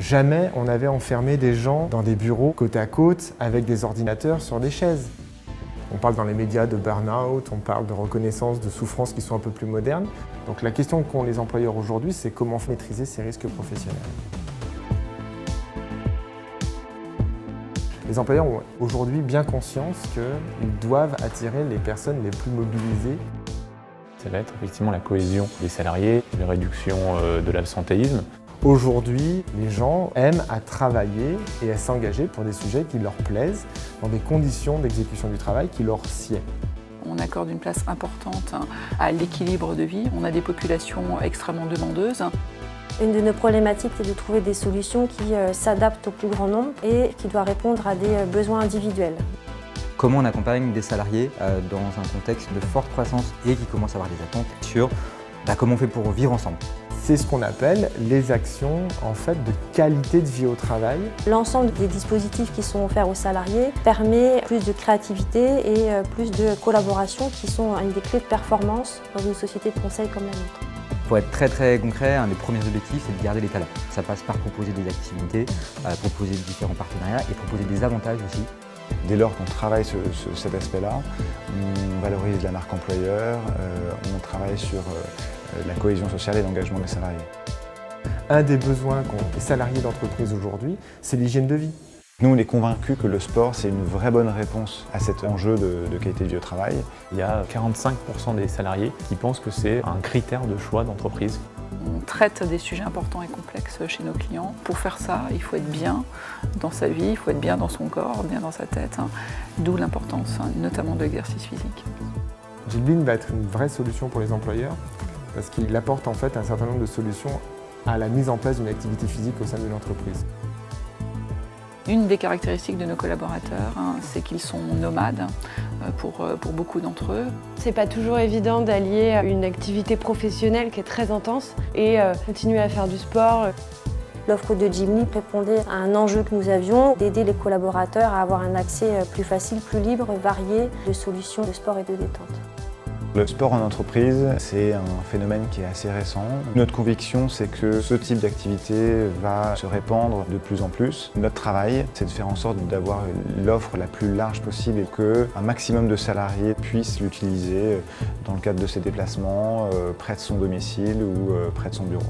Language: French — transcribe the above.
Jamais on avait enfermé des gens dans des bureaux côte à côte avec des ordinateurs sur des chaises. On parle dans les médias de burn-out, on parle de reconnaissance, de souffrances qui sont un peu plus modernes. Donc la question qu'ont les employeurs aujourd'hui, c'est comment maîtriser ces risques professionnels. Les employeurs ont aujourd'hui bien conscience qu'ils doivent attirer les personnes les plus mobilisées. Ça va être effectivement la cohésion des salariés, la réduction de l'absentéisme. Aujourd'hui, les gens aiment à travailler et à s'engager pour des sujets qui leur plaisent, dans des conditions d'exécution du travail qui leur sied. On accorde une place importante à l'équilibre de vie. On a des populations extrêmement demandeuses. Une de nos problématiques est de trouver des solutions qui s'adaptent au plus grand nombre et qui doivent répondre à des besoins individuels. Comment on accompagne des salariés dans un contexte de forte croissance et qui commencent à avoir des attentes sur comment on fait pour vivre ensemble. C'est ce qu'on appelle les actions de qualité de vie au travail. L'ensemble des dispositifs qui sont offerts aux salariés permet plus de créativité et plus de collaboration qui sont une des clés de performance dans une société de conseil comme la nôtre. Pour être très concret, un des premiers objectifs, c'est de garder les talents. Ça passe par proposer des activités, proposer différents partenariats et proposer des avantages aussi. Dès lors qu'on travaille cet aspect-là, on valorise la marque employeur, on travaille sur la cohésion sociale et l'engagement des salariés. Un des besoins qu'ont les salariés d'entreprise aujourd'hui, c'est l'hygiène de vie. Nous, on est convaincus que le sport, c'est une vraie bonne réponse à cet enjeu de qualité de vie au travail. Il y a 45% des salariés qui pensent que c'est un critère de choix d'entreprise. On traite des sujets importants et complexes chez nos clients. Pour faire ça, il faut être bien dans sa vie, il faut être bien dans son corps, bien dans sa tête. D'où l'importance, notamment de l'exercice physique. JetBlink va être une vraie solution pour les employeurs parce qu'il apporte un certain nombre de solutions à la mise en place d'une activité physique au sein d'une entreprise. Une des caractéristiques de nos collaborateurs, c'est qu'ils sont nomades pour beaucoup d'entre eux. C'est pas toujours évident d'allier une activité professionnelle qui est très intense et continuer à faire du sport. L'offre de JetBlink répondait à un enjeu que nous avions, d'aider les collaborateurs à avoir un accès plus facile, plus libre, varié de solutions de sport et de détente. Le sport en entreprise, c'est un phénomène qui est assez récent. Notre conviction, c'est que ce type d'activité va se répandre de plus en plus. Notre travail, c'est de faire en sorte d'avoir l'offre la plus large possible et qu'un maximum de salariés puissent l'utiliser dans le cadre de ses déplacements, près de son domicile ou près de son bureau.